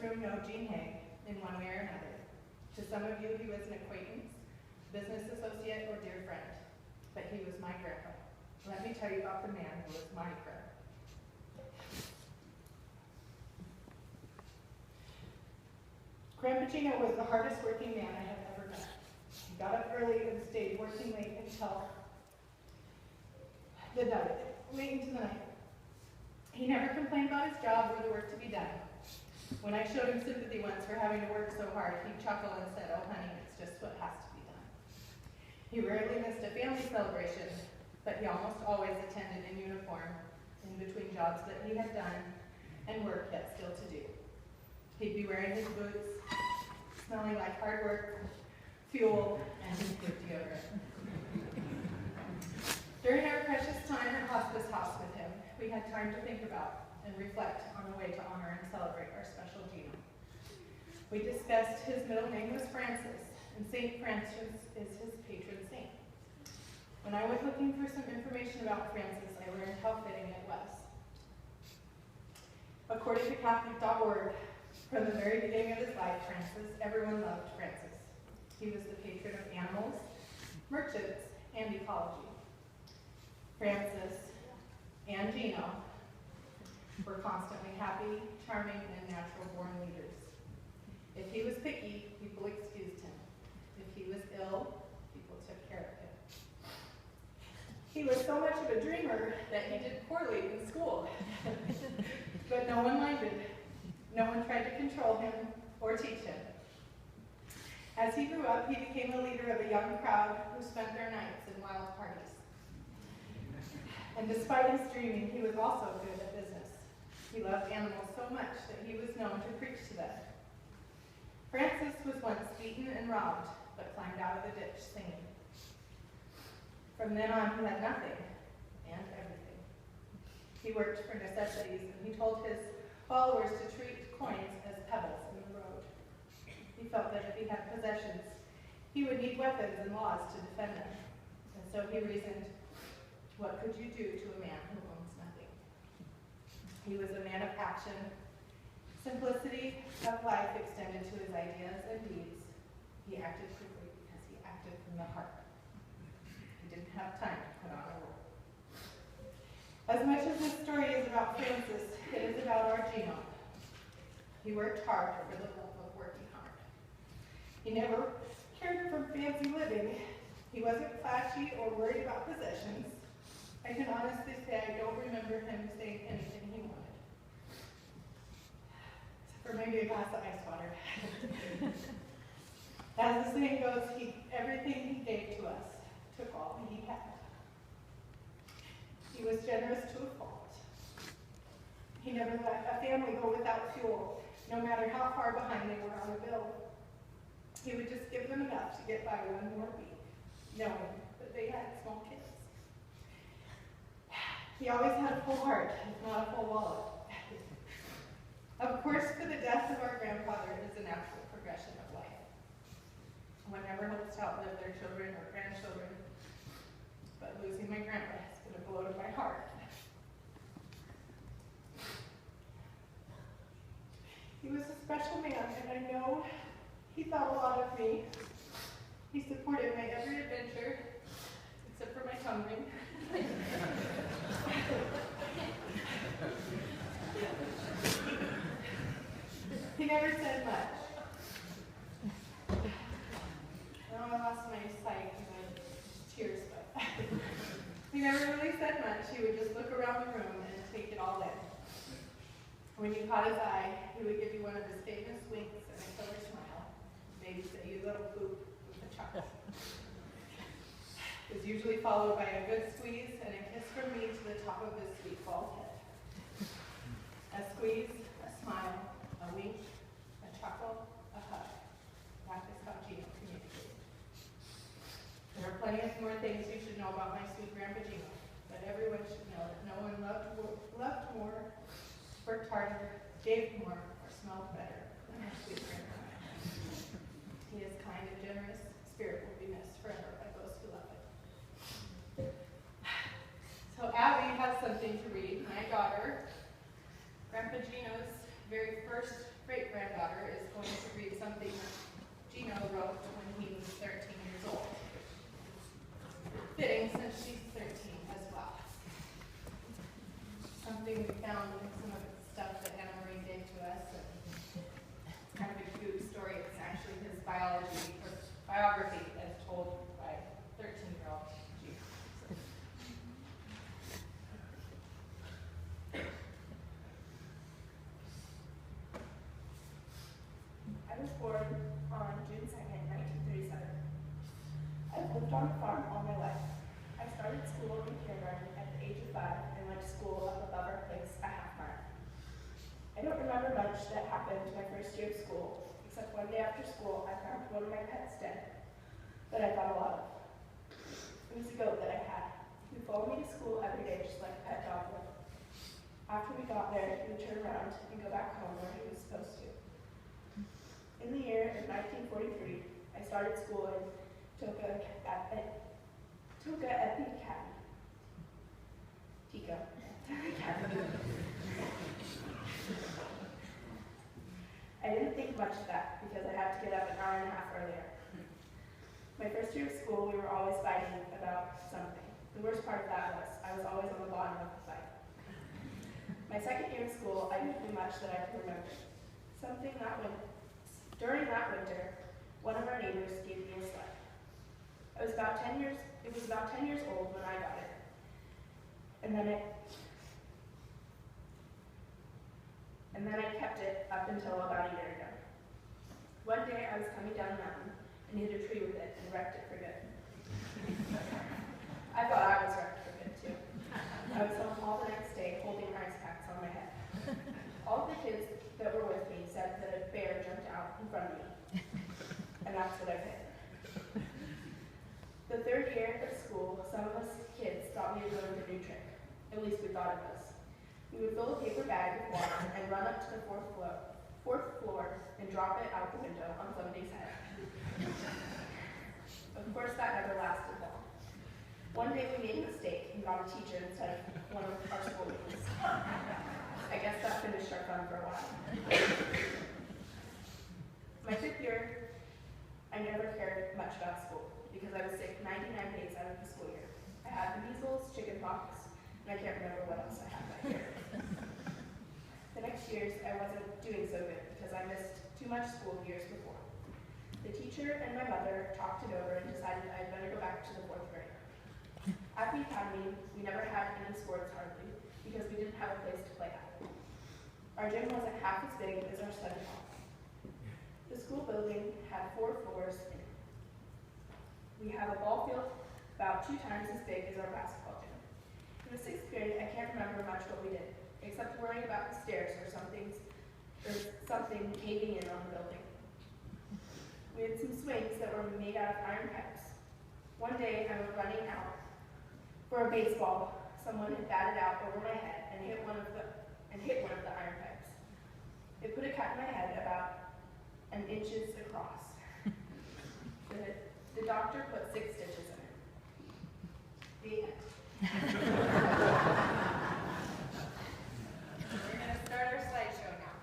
room know Geno in one way or another. To some of you, he was an acquaintance, business associate, or dear friend, but he was my grandpa. Let me tell you about the man who was my grandpa. Grandpa Geno was the hardest working man I have ever met. He got up early and stayed working late until the night. He never complained about his job or the work to be done. When I showed him sympathy once for having to work so hard, he'd chuckle and said, "Oh honey, it's just what has to be done." He rarely missed a family celebration, but he almost always attended in uniform in between jobs that he had done and work yet still to do. He'd be wearing his boots, smelling like hard work, fuel, and good deodorant. During our precious time at Hospice House with him, we had time to think about and reflect on a way to honor and celebrate our special Geno. We discussed his middle name was Francis, and St. Francis is his patron saint. When I went looking for some information about Francis, I learned how fitting it was. According to Catholic.org, from the very beginning of his life, everyone loved Francis. He was the patron of animals, merchants, and ecology. Francis and Geno were constantly happy, charming, and natural-born leaders. If he was picky, people excused him. If he was ill, people took care of him. He was so much of a dreamer that he did poorly in school, but no one minded. No one tried to control him or teach him. As he grew up, he became a leader of a young crowd who spent their nights in wild parties. And despite his dreaming, he was also good at business. He loved animals so much that he was known to preach to them. Francis was once beaten and robbed, but climbed out of the ditch singing. From then on, he had nothing and everything. He worked for necessities, and he told his followers to treat coins as pebbles in the road. He felt that if he had possessions, he would need weapons and laws to defend them. And so he reasoned, what could you do to a man who owns nothing? He was a man of action. Simplicity of life extended to his ideas and deeds. He acted quickly because he acted from the heart. He didn't have time to put on a role. As much as this story is about Francis, it is about our Geno. He worked hard for the love of working hard. He never cared for fancy living. He wasn't flashy or worried about possessions. I can honestly say I don't remember him saying anything he wanted. Or maybe a glass of ice water. As the saying goes, everything he gave to us took all he had. He was generous to a fault. He never let a family go without fuel, no matter how far behind they were on a bill. He would just give them enough to get by one more week, knowing that they had small kids. He always had a full heart, if not a full wallet. Of course, for the death of our grandfather is a natural progression of life. One never hopes to outlive their children or grandchildren, but losing my grandpa has been a blow to my heart. He was a special man, and I know he thought a lot of me. He supported my every adventure, except for my tumbling. He never said much. I lost my sight and my tears, but he never really said much. He would just look around the room and take it all in. When you caught his eye, he would give you one of his famous winks and a killer smile. Maybe say, "You little poop," with a chuckle. It was usually followed by a good squeeze and a kiss from me to the top of his sweet bald head. A squeeze, a smile, a wink, a chuckle, a hug. That is how Geno communicated. There are plenty of more things you should know about my sweet Grandpa Geno, but everyone should know that no one loved more, worked harder, gave more, or smelled better than our sweet grandpa. He is kind and generous. Spirit will be missed forever by those who love it. So Abby has something to read. My daughter, Grandpa Geno's very first great-granddaughter. something we found in some of the stuff that Anna Marie gave to us. It's kind of a cute story. It's actually his biography as told by 13-year-old Geno. I was born on June 2nd, 1937. I've lived on a farm all my life. I started school in kindergarten at the age of 5 and went to school up above our place a half mile. I don't remember much that happened my first year of school, except one day after school I found one of my pets dead that I thought a lot of. It was a goat that I had. He would follow me to school every day just like a pet dog would. After we got there, he would turn around and go back home where he was supposed to. In the year of 1943, I started school in Toka at the Academy. I didn't think much of that because I had to get up an hour and a half earlier. My first year of school, we were always fighting about something. The worst part of that was I was always on the bottom of the fight. My second year of school, I didn't do much that I can remember. During that winter, one of our neighbors gave me a sled. It was about 10 years old when I got it. And then I kept it up until about a year ago. One day I was coming down the mountain and hit a tree with it and wrecked it for good. I thought I was wrecked for good too. I was home all the next day holding ice packs on my head. All the kids that were with me said that a bear jumped out in front of me. And that's what I did. The third year of school, some of us kids thought we had learned a new trick. At least we thought it was. We would fill a paper bag with water and run up to the fourth floor and drop it out the window on somebody's head. Of course, that never lasted long. One day we made a mistake and got a teacher instead of one of our school meetings. I guess that finished our fun for a while. My fifth year, I never cared much about school because I was sick 99 days out of the school year. I had the measles, chicken pox, and I can't remember what else I had that year. The next years, I wasn't doing so good because I missed too much school the years before. The teacher and my mother talked it over and decided I'd better go back to the 4th grade. At the academy, we never had any sports hardly because we didn't have a place to play at. Our gym wasn't half as big as our study hall. The school building had 4 floors in it. We have a ball field about 2 times as big as our basketball gym. In the 6th grade, I can't remember much what we did, except worrying about the stairs or something caving in on the building. We had some swings that were made out of iron pipes. One day, I was running out for a baseball. Someone had batted out over my head and hit one of the iron pipes. It put a cut in my head about an inches across. The doctor put 6 stitches in it. The end.